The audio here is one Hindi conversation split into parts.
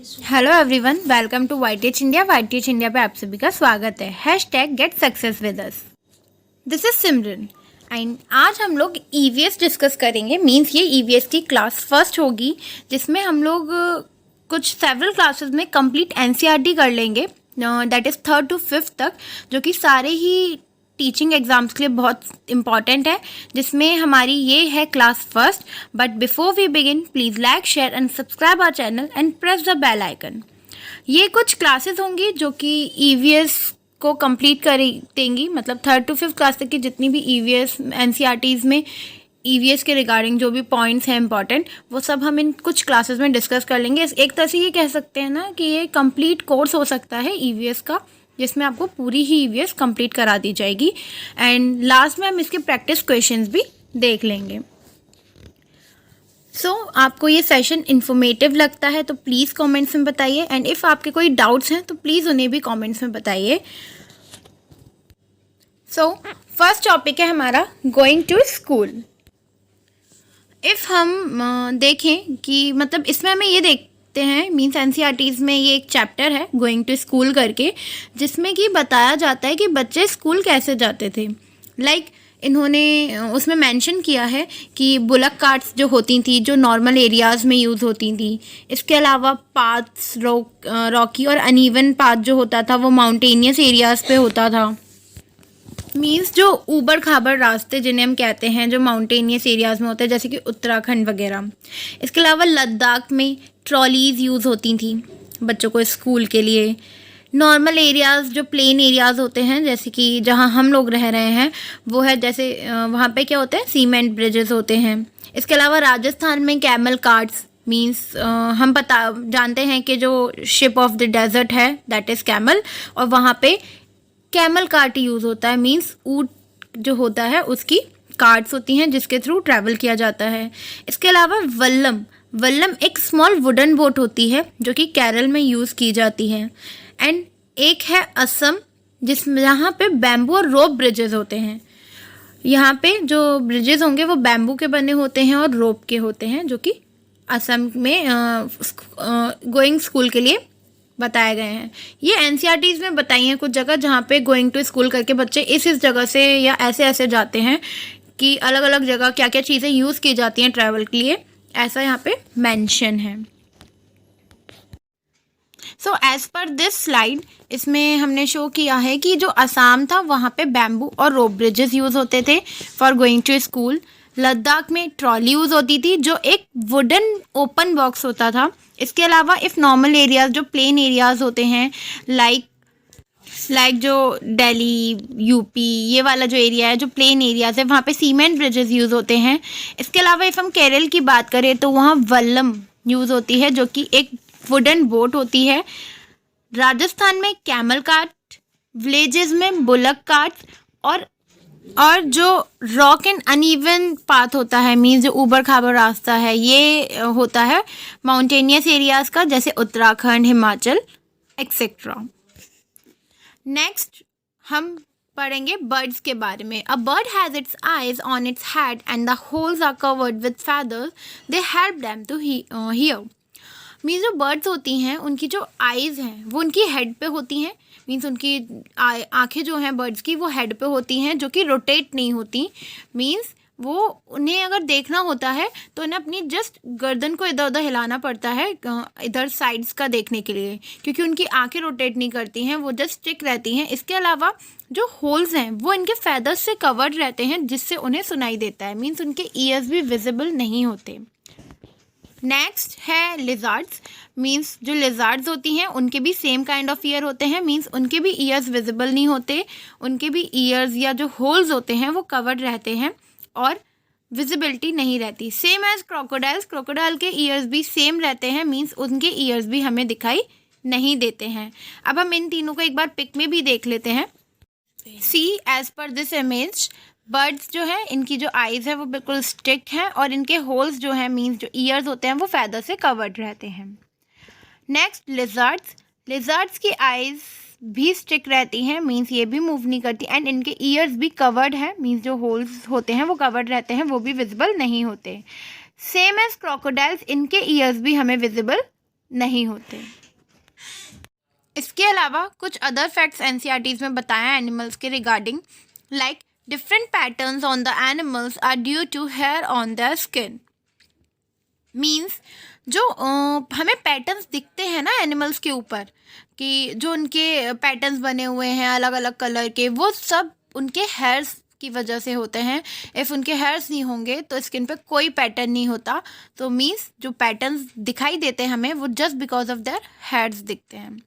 Hello everyone, welcome to YTH India. YTH India पे आप सभी का स्वागत है। Hashtag get success with us. This is Simran and आज हम लोग EVS डिस्कस करेंगे। मींस ये EVS की क्लास फर्स्ट होगी जिसमें हम लोग कुछ सेवरल क्लासेस में कंप्लीट NCERT कर लेंगे, that is 3rd to 5th तक, जो कि सारे ही टीचिंग एग्ज़ाम्स के लिए बहुत इंपॉर्टेंट है, जिसमें हमारी ये है class first. But before we begin, please like, share and subscribe our channel and press the bell icon. ये कुछ क्लासेस होंगी जो कि EVS को कंप्लीट कर देंगी, मतलब 3rd to 5th क्लास तक की जितनी भी EVS NCERTs में EVS के रिगार्डिंग जो भी पॉइंट्स हैं इंपॉर्टेंट, वो सब हम इन कुछ क्लासेस में डिस्कस कर लेंगे। एक तरह से ये कह सकते हैं ना कि ये कंप्लीट कोर्स हो सकता है EVS का, जिसमें आपको पूरी ही EVS कंप्लीट करा दी जाएगी एंड लास्ट में हम इसके प्रैक्टिस क्वेश्चंस भी देख लेंगे। सो आपको ये सेशन इन्फॉर्मेटिव लगता है तो प्लीज़ कमेंट्स में बताइए, एंड इफ़ आपके कोई डाउट्स हैं तो प्लीज़ उन्हें भी कमेंट्स में बताइए। सो फर्स्ट टॉपिक है हमारा गोइंग टू स्कूल। इफ़ हम देखें कि मतलब इसमें हमें ये देखते हैं, मीन्स NCERTs में ये एक चैप्टर है गोइंग टू स्कूल करके, जिसमें कि बताया जाता है कि बच्चे स्कूल कैसे जाते थे। इन्होंने उसमें मेंशन किया है कि बुलक कार्ट्स जो होती थी, जो नॉर्मल एरियाज़ में यूज़ होती थी। इसके अलावा पाथ्स, रॉकी और अनइवन पाथ जो होता था वो माउंटेनियस एरियाज़ पे होता था। मीन्स जो ऊबड़ खाबड़ रास्ते जिन्हें हम कहते हैं, जो माउंटेनियस एरियाज़ में होते हैं, जैसे कि उत्तराखंड वगैरह। इसके अलावा लद्दाख में ट्रॉलीज़ यूज़ होती थी बच्चों को स्कूल के लिए। नॉर्मल एरियाज़ जो प्लेन एरियाज़ होते हैं, जैसे कि जहाँ हम लोग रह रहे हैं वो है, जैसे वहाँ पे क्या होते हैं, सीमेंट ब्रिजेस होते हैं। इसके अलावा राजस्थान में कैमल कार्ट्स, मीन्स हम जानते हैं कि जो शिप ऑफ द डेजर्ट है दैट इज़ कैमल, और वहाँ पे कैमल कार्ट यूज़ होता है। मीन्स ऊँट जो होता है उसकी कार्ट्स होती हैं जिसके थ्रू ट्रैवल किया जाता है। इसके अलावा वल्लम एक स्मॉल वुडन बोट होती है जो कि केरल में यूज़ की जाती है। एंड एक है असम, जहाँ पे बैम्बू और रोप ब्रिजेस होते हैं। यहाँ पे जो ब्रिजेस होंगे वो बैम्बू के बने होते हैं और रोप के होते हैं, जो कि असम में गोइंग स्कूल के लिए बताए गए हैं। ये NCERTs में बताई हैं कुछ जगह जहाँ पे गोइंग टू स्कूल करके बच्चे इस जगह से या ऐसे ऐसे जाते हैं, कि अलग अलग जगह क्या क्या चीज़ें यूज़ की जाती हैं ट्रैवल के लिए, ऐसा यहाँ पे मेंशन है। So as per this slide, इसमें हमने शो किया है कि जो असम था वहाँ पे बैम्बू और रोप ब्रिजेस यूज़ होते थे for going to school. Ladakh में ट्रॉली यूज़ होती थी जो एक वुडन ओपन बॉक्स होता था। इसके अलावा इफ़ नॉर्मल एरियाज़ जो प्लेन एरियाज़ होते हैं, लाइक जो दिल्ली, UP, ये वाला जो एरिया है, जो प्लेन एरियाज़ है, वहाँ पे सीमेंट ब्रिजेस यूज़ होते हैं। इसके अलावा इफ़ हम केरल की बात करें तो वहाँ वल्लम यूज़ होती है जो कि एक वुडन बोट होती है। राजस्थान में कैमल कार्ट, विलेजेस में बुलक कार्ट, और जो रॉक एंड अनइवन पाथ होता है, मीन्स जो ऊबड़ खाबड़ रास्ता है, ये होता है माउंटेनियस एरियाज़ का, जैसे उत्तराखंड, हिमाचल एक्सेट्रा। नेक्स्ट हम पढ़ेंगे बर्ड्स के बारे में। A bird has its eyes on its head and the holes are covered with feathers, they help them to hear. Means जो बर्ड्स होती हैं उनकी जो आइज़ हैं वो उनकी हेड पे होती हैं। मीन्स उनकी आँखें जो हैं बर्ड्स की वो हेड पे होती हैं, जो कि रोटेट नहीं होती। मीन्स वो उन्हें अगर देखना होता है तो उन्हें अपनी जस्ट गर्दन को इधर उधर हिलाना पड़ता है इधर साइड्स का देखने के लिए, क्योंकि उनकी आंखें रोटेट नहीं करती हैं, वो जस्ट स्टिक रहती हैं। इसके अलावा जो होल्स हैं वो इनके फैदर्स से कवर्ड रहते हैं, जिससे उन्हें सुनाई देता है। मीन्स उनके ईयर्स भी विजिबल नहीं होते। नेक्स्ट है लिजार्ड्स। मीन्स जो लिजार्ड्स होती हैं उनके भी सेम काइंड ऑफ ईयर होते हैं। मीन्स उनके भी ईयर्स विजिबल नहीं होते, उनके भी ईयर्स या जो होल्स होते हैं वो कवर्ड रहते हैं और विजिबिलिटी नहीं रहती। सेम एज क्रोकोडाइल्स, क्रोकोडाइल के ईयर्स भी सेम रहते हैं। मीन्स उनके ईयर्स भी हमें दिखाई नहीं देते हैं। अब हम इन तीनों को एक बार पिक में भी देख लेते हैं। See as per this image, birds जो है इनकी जो आइज़ है वो बिल्कुल स्टिक हैं और इनके होल्स जो हैं, मीन्स जो ईयर्स होते हैं, वो फैदर से कवर्ड रहते हैं। नेक्स्ट लिजर्ड्स की आइज़ भी स्टिक रहती हैं, मीन्स ये भी मूव नहीं करती, एंड इनके ईयर्स भी कवर्ड हैं, मीन्स जो होल्स होते हैं वो कवर्ड रहते हैं, वो भी विजिबल नहीं होते। सेम एज क्रोकोडाइल्स, इनके ईयर्स भी हमें विजिबल नहीं होते। इसके अलावा कुछ अदर फैक्ट्स एनसीईआरटीज में बताया एनिमल्स के regarding, like different patterns on the animals are due to hair on their skin. Means जो हमें पैटर्न्स दिखते हैं ना एनिमल्स के ऊपर, कि जो उनके पैटर्न्स बने हुए हैं अलग अलग कलर के, वो सब उनके हेयर्स की वजह से होते हैं। इफ़ उनके हेयर्स नहीं होंगे तो स्किन पे कोई पैटर्न नहीं होता। तो मीन्स जो पैटर्न्स दिखाई देते हैं हमें, वो just because of their hairs दिखते हैं।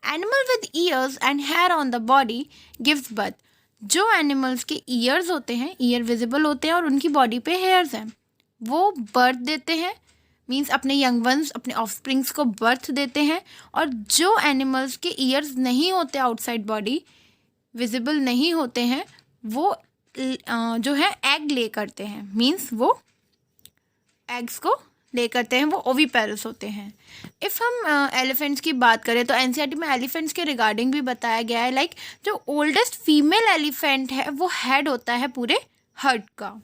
Animal with ears and hair on the body gives birth. जो एनिमल्स के ईयर्स होते हैं, ईयर विजिबल होते हैं और उनकी बॉडी पे हेयर्स हैं, वो बर्थ देते हैं, मीन्स अपने यंग वंस, अपने ऑफस्प्रिंग्स को बर्थ देते हैं। और जो एनिमल्स के ईयर्स नहीं होते, आउटसाइड बॉडी विजिबल नहीं होते हैं, वो जो है एग ले करते हैं, मीन्स वो एग्स को ले करते हैं, वो ओविपेरस होते हैं। इफ़ हम एलिफेंट्स की बात करें तो एनसीईआरटी में एलिफेंट्स के रिगार्डिंग भी बताया गया है, लाइक जो ओल्डेस्ट फीमेल एलिफेंट है वो हेड होता है पूरे हर्ड का।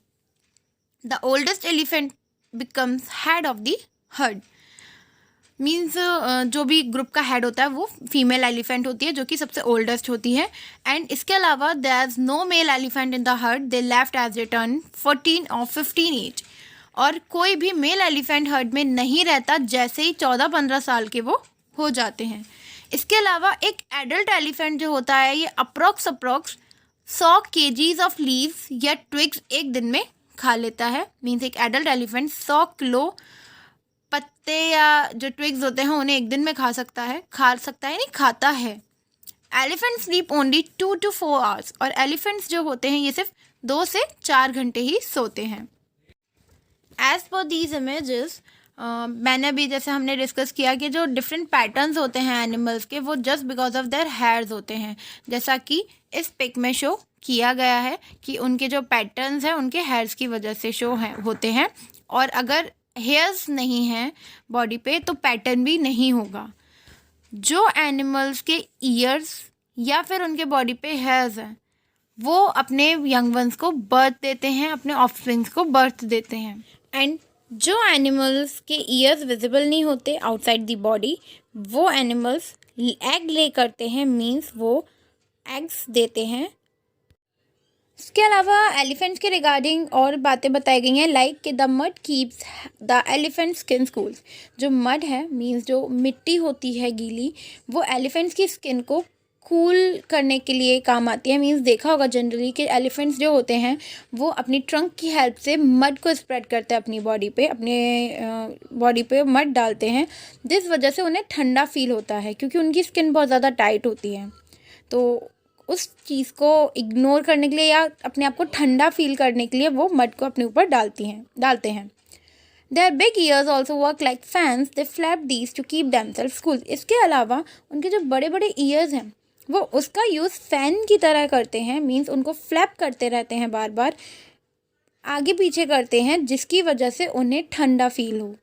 The oldest elephant becomes head of the heard, means जो भी ग्रुप का हेड होता है वो फीमेल एलिफेंट होती है, जो कि सबसे ओल्डेस्ट होती है। एंड इसके अलावा there is no male elephant in the herd, they left as they turn 14 और 15 एज। और कोई भी मेल एलिफेंट हर्ड में नहीं रहता जैसे ही 14-15 साल के वो हो जाते हैं। इसके अलावा एक एडल्ट एलिफेंट जो होता है, ये अप्रॉक्स 100 kgs ऑफ लीव्स या ट्विग्स एक दिन में खा लेता है। मीन्स एक एडल्ट एलिफेंट 100 किलो पत्ते या जो ट्विग्स होते हैं उन्हें एक दिन में खा सकता है नहीं, खाता है। Elephant sleep only 2 to 4 hours, और एलिफेंट्स जो होते हैं ये सिर्फ 2 से 4 घंटे ही सोते हैं। एज पर दीज इमेजेस, मैंने अभी जैसे हमने डिस्कस किया कि जो डिफरेंट पैटर्न्स होते हैं एनिमल्स के, वो just because of their hairs होते हैं, जैसा कि इस पिक में शो किया गया है कि उनके जो पैटर्न्स हैं उनके हेयर्स की वजह से शो होते हैं। और अगर हेयर्स नहीं हैं बॉडी पे तो पैटर्न भी नहीं होगा। जो एनिमल्स के ईयर्स या फिर उनके बॉडी पे हेयर्स हैं, वो अपने यंग वंस को बर्थ देते हैं, अपने ऑफस्प्रिंग्स को बर्थ देते हैं। एंड जो एनिमल्स के ईयर्स विजिबल नहीं होते आउटसाइड द बॉडी, वो एनिमल्स एग ले करते हैं, मीन्स वो एग्स देते हैं। इसके अलावा एलिफेंट्स के रिगार्डिंग और बातें बताई गई हैं, लाइक कि the mud keeps the elephant skin cools. जो मड है, मीन्स जो मिट्टी होती है गीली, वो एलिफेंट्स की स्किन को कूल करने के लिए काम आती है। मीन्स देखा होगा जनरली कि एलिफेंट्स जो होते हैं वो अपनी ट्रंक की हेल्प से मड को स्प्रेड करते हैं अपनी बॉडी पे, अपने बॉडी पे मड डालते हैं, जिस वजह से उन्हें ठंडा फील होता है, क्योंकि उनकी स्किन बहुत ज़्यादा टाइट होती है। तो उस चीज़ को इग्नोर करने के लिए या अपने आप को ठंडा फील करने के लिए वो मड को अपने ऊपर डालते हैं। Their big ears also work like fans. They flap these to keep themselves cool. इसके अलावा उनके जो बड़े बड़े ईयर्स हैं वो उसका यूज़ फ़ैन की तरह करते हैं, मीन्स उनको फ्लैप करते रहते हैं, बार बार आगे पीछे करते हैं, जिसकी वजह से उन्हें ठंडा फील हो।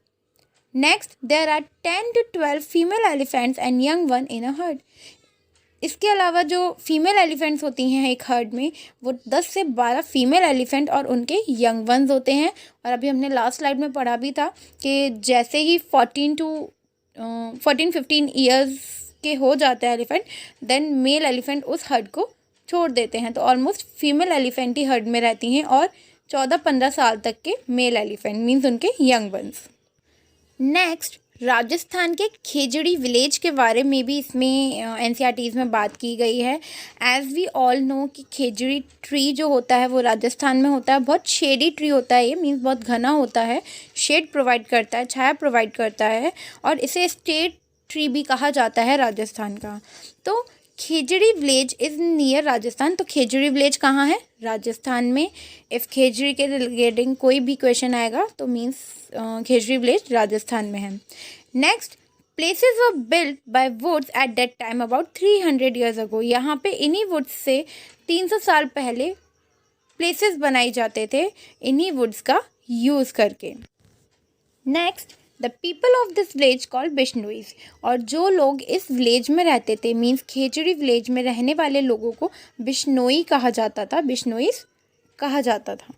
Next, there are 10 to 12 female elephants and young one in a herd. इसके अलावा जो फीमेल एलिफेंट्स होती हैं एक हर्ड में, वो 10 से 12 फीमेल एलिफेंट और उनके यंग वंस होते हैं। और अभी हमने लास्ट स्लाइड में पढ़ा भी था कि जैसे ही 14-15 ईयर्स के हो जाता है एलिफेंट, देन मेल एलिफेंट उस हर्ड को छोड़ देते हैं। तो almost female elephant he heard में रहती हैं और 14-15 साल तक के मेल एलिफेंट, मीन्स उनके यंग वंस। नेक्स्ट, राजस्थान के खेजड़ी विलेज के बारे में भी इसमें एनसीईआरटीज़ में बात की गई है। एज़ वी ऑल नो कि खेजड़ी ट्री जो होता है वो राजस्थान में होता है। बहुत शेडी ट्री होता है ये, मीन्स बहुत घना होता है, शेड प्रोवाइड करता है, छाया प्रोवाइड करता है, और इसे स्टेट ट्री भी कहा जाता है राजस्थान का। तो खेजड़ी विलेज इज़ नियर राजस्थान। तो खेजड़ी विलेज कहाँ है? राजस्थान में। इफ़ खेजड़ी के रिलेटिंग कोई भी क्वेश्चन आएगा तो मीन्स खेजड़ी विलेज राजस्थान में है। Next, places were built by woods at that time about 300 years ago. यहाँ पे इन्हीं वुड्स से 300 साल पहले प्लेसेस बनाए जाते थे, इन्हीं वुड्स का यूज़ करके। Next, the people of this village called Bishnois. और जो लोग इस विलेज में रहते थे, मीन्स खेजड़ी विलेज में रहने वाले लोगों को बिश्नोई कहा जाता था, बिश्नोईज कहा जाता था।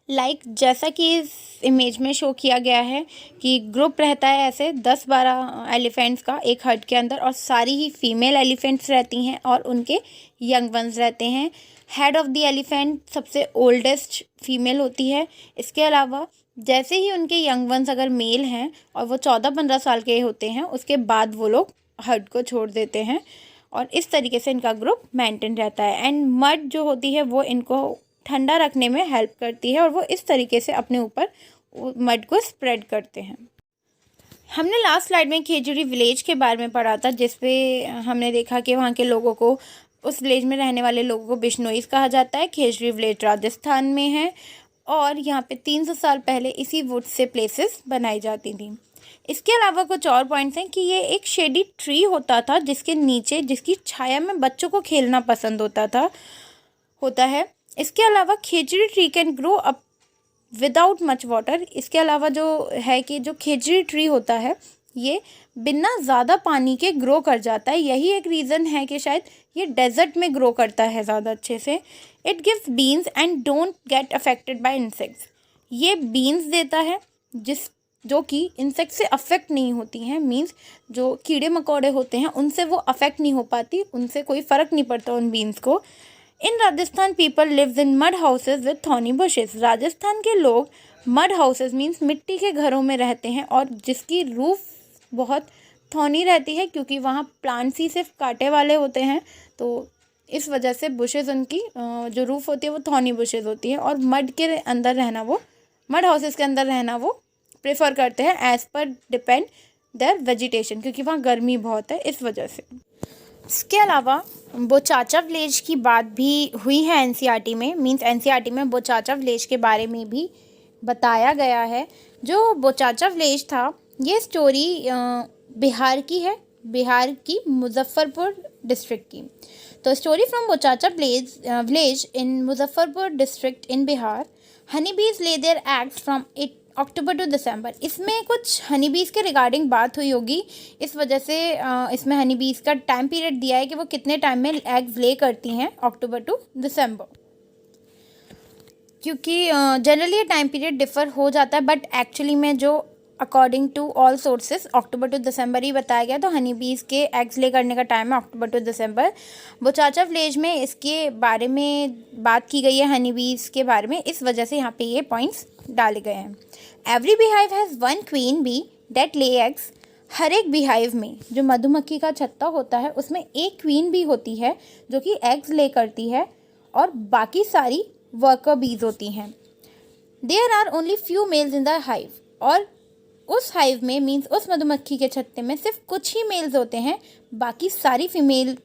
जैसा कि इस इमेज में शो किया गया है कि ग्रुप रहता है ऐसे 10-12 एलिफेंट्स का एक हर्ड के अंदर, और सारी ही फीमेल एलिफेंट्स रहती हैं और उनके यंग वंस रहते हैं। हेड ऑफ द एलिफेंट सबसे ओल्डेस्ट फीमेल होती है। इसके अलावा जैसे ही उनके यंग वंस अगर मेल हैं और वो 14-15 साल के होते हैं, उसके बाद वो लोग हर्ड को छोड़ देते हैं, और इस तरीके से इनका ग्रुप मेंटेन रहता है। एंड मड जो होती है वो इनको ठंडा रखने में हेल्प करती है, और वो इस तरीके से अपने ऊपर मड को स्प्रेड करते हैं। हमने लास्ट स्लाइड में खेजड़ी विलेज के बारे में पढ़ा था, जिसपे हमने देखा कि वहाँ के लोगों को, उस विलेज में रहने वाले लोगों को बिश्नोईज कहा जाता है। खेजड़ी विलेज राजस्थान में है, और यहाँ पे 300 साल पहले इसी वुड से प्लेसेस बनाई जाती थी। इसके अलावा कुछ और पॉइंट्स हैं कि ये एक शेडी ट्री होता था जिसके नीचे, जिसकी छाया में बच्चों को खेलना पसंद होता है। इसके अलावा khejri tree can grow up without much water. इसके अलावा जो है कि जो खेजड़ी ट्री होता है ये बिना ज़्यादा पानी के ग्रो कर जाता है। यही एक रीज़न है कि शायद ये डेजर्ट में ग्रो करता है ज़्यादा अच्छे से। It gives beans and don't get affected by insects. ये बीन्स देता है जो कि इंसेक्ट से अफेक्ट नहीं होती हैं। मीन्स जो कीड़े मकोड़े होते हैं उनसे वो अफेक्ट नहीं हो पाती, उनसे कोई फ़र्क नहीं पड़ता उन बीन्स को। In Rajasthan people lives in mud houses with thorny bushes. Rajasthan के लोग मड हाउसेज मीन्स मिट्टी के घरों में रहते हैं, और जिसकी रूफ बहुत थॉर्नी रहती है, क्योंकि वहाँ प्लांट्स ही सिर्फ कांटे वाले होते हैं, तो इस वजह से बुशेस उनकी जो रूफ होती है वो थॉर्नी बुशेस होती है। और मड हाउसेज के अंदर रहना वो प्रेफर करते हैं as per depend there vegetation, क्योंकि वहाँ गर्मी बहुत है इस वजह से। इसके अलावा बोचाचा विलेज की बात भी हुई है एनसीईआरटी में। मींस एनसीईआरटी में बोचाचा विलेज के बारे में भी बताया गया है। जो बोचाचा विलेज था, ये स्टोरी बिहार की है, बिहार की मुजफ्फरपुर डिस्ट्रिक्ट की। तो story from Bochaha village in Muzaffarpur district in Bihar. Honey bees lay their eggs from October to December. इसमें कुछ हनी बीज के रिगार्डिंग बात हुई होगी, इस वजह से इसमें हनी बीज का टाइम पीरियड दिया है कि वो कितने टाइम में एग्स ले करती हैं, अक्टूबर टू दिसंबर। क्योंकि जनरली ये टाइम पीरियड डिफ़र हो जाता है, बट एक्चुअली में जो according to all sources October to December ही बताया गया। तो हनी बीज के एग्स ले करने का टाइम है अक्टूबर टू दिसंबर। बोचाचा विलेज में इसके बारे में बात की गई है, हनी बीज के बारे में, इस वजह से यहाँ पे ये पॉइंट्स डाले गए हैं। Every beehive has one queen bee that lay eggs. हर एक बीहाइव में, जो मधुमक्खी का छत्ता होता है, उसमें एक क्वीन बी होती है जो कि एग्स ले करती है, और बाकी सारी वर्कर बीज होती हैं। There are only few males in the hive. और उस हाइव में, मीन्स उस मधुमक्खी के छत्ते में सिर्फ कुछ ही मेल्स होते हैं, बाकी सारी फीमेल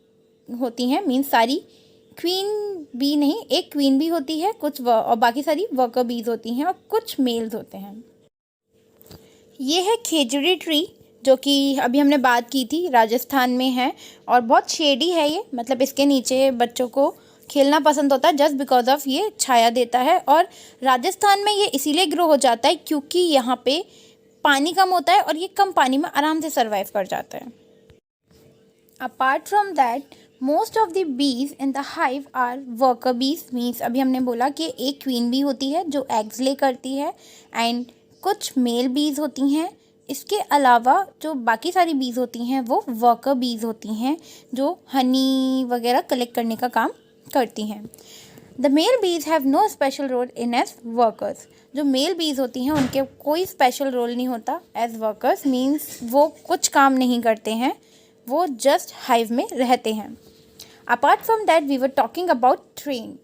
होती हैं। मीन्स सारी क्वीन बी नहीं, एक क्वीन बी होती है और बाकी सारी वर्कर बीज होती हैं, और कुछ मेल्स होते हैं। ये है खेजड़ी ट्री, जो कि अभी हमने बात की थी, राजस्थान में है, और बहुत शेडी है ये। मतलब इसके नीचे बच्चों को खेलना पसंद होता है जस्ट बिकॉज ऑफ ये छाया देता है। और राजस्थान में ये इसीलिए ग्रो हो जाता है क्योंकि यहाँ पे पानी कम होता है, और ये कम पानी में आराम से सर्वाइव कर जाता है। Apart from that, most of the bees in the hive are worker bees. Means अभी हमने बोला कि एक क्वीन बी होती है जो एग्स ले करती है, एंड कुछ मेल बीज होती हैं। इसके अलावा जो बाकी सारी बीज होती हैं वो वर्कर बीज होती हैं, जो हनी वगैरह कलेक्ट करने का काम करती हैं। The male bees have no special role in as workers. जो मेल बीज होती हैं उनके कोई स्पेशल रोल नहीं होता एज वर्कर्स। मीन्स वो कुछ काम नहीं करते हैं, वो जस्ट हाइव में रहते हैं। Apart from that, we were talking about train.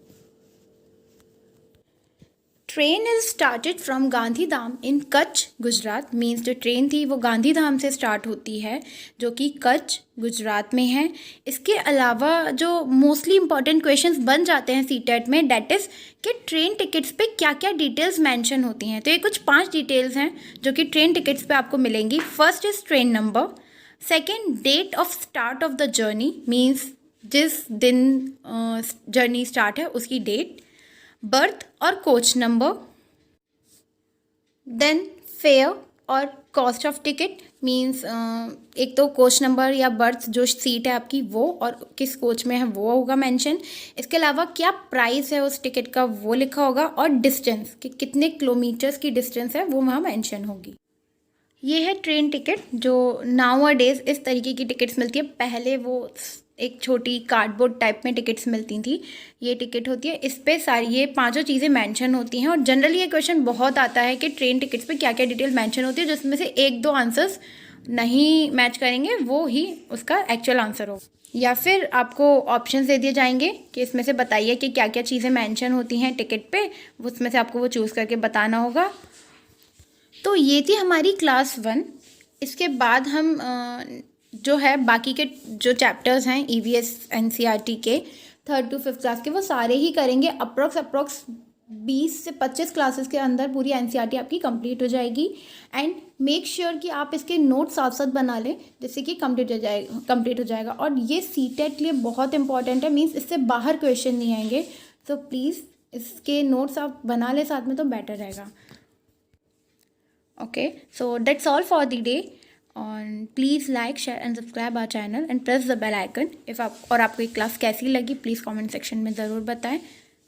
Train is started from Gandhidham in Kutch, Gujarat. Means जो ट्रेन थी वो गांधीधाम से स्टार्ट होती है, जो कि कच्छ, गुजरात में है। इसके अलावा जो मोस्टली इंपॉर्टेंट क्वेश्चंस बन जाते हैं सीटेट में, डैट इज़ कि ट्रेन टिकट्स पे क्या क्या डिटेल्स मेंशन होती हैं। तो ये कुछ 5 डिटेल्स हैं जो कि ट्रेन टिकट्स पे आपको मिलेंगी। First is train number, second date of start of the journey, means जिस दिन जर्नी स्टार्ट है उसकी डेट, बर्थ और कोच नंबर, देन फेयर और कॉस्ट ऑफ टिकट, मीन्स एक तो कोच नंबर या बर्थ जो सीट है आपकी वो, और किस कोच में है वो होगा मेंशन। इसके अलावा क्या प्राइस है उस टिकट का वो लिखा होगा, और डिस्टेंस कि कितने किलोमीटर्स की डिस्टेंस है वो वहाँ मेंशन होगी। ये है ट्रेन टिकट जो नाउ अ डेज़ इस तरीके की टिकट्स मिलती है। पहले वो एक छोटी कार्डबोर्ड टाइप में टिकट्स मिलती थी, ये टिकट होती है। इस पे सारी ये पांचों चीज़ें मेंशन होती हैं, और जनरली ये क्वेश्चन बहुत आता है कि ट्रेन टिकट्स पे क्या क्या डिटेल मेंशन होती है, जिसमें से एक दो आंसर्स नहीं मैच करेंगे वो ही उसका एक्चुअल आंसर होगा, या फिर आपको ऑप्शन दे दिए जाएंगे कि इसमें से बताइए कि क्या क्या चीज़ें मेंशन होती हैं टिकट पे, उसमें से आपको वो चूज़ करके बताना होगा। तो ये थी हमारी क्लास 1। इसके बाद हम जो है बाकी के जो चैप्टर्स हैं EVS NCERT के 3rd to 5th क्लास के, वो सारे ही करेंगे। अप्रॉक्स 20 से 25 क्लासेस के अंदर पूरी NCERT आपकी कंप्लीट हो जाएगी। एंड मेक श्योर कि आप इसके नोट्स साथ साथ बना लें, जिससे कि कंप्लीट हो जाएगा। और ये CTET के लिए बहुत इंपॉर्टेंट है, मीन्स इससे बाहर क्वेश्चन नहीं आएंगे। तो प्लीज़ इसके नोट्स आप बना लें साथ में, तो बेटर रहेगा। Okay, so that's all for the day. And please like, share and subscribe our channel and press the bell icon. और आपको ये क्लास कैसी लगी प्लीज़ कमेंट सेक्शन में ज़रूर बताएं।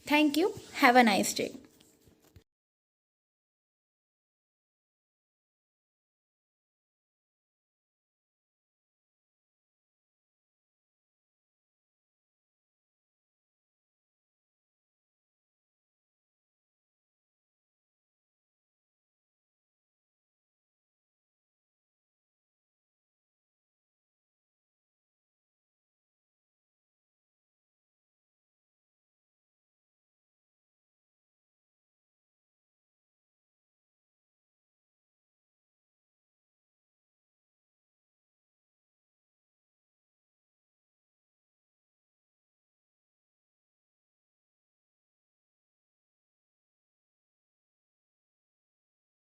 Thank you, have a nice day.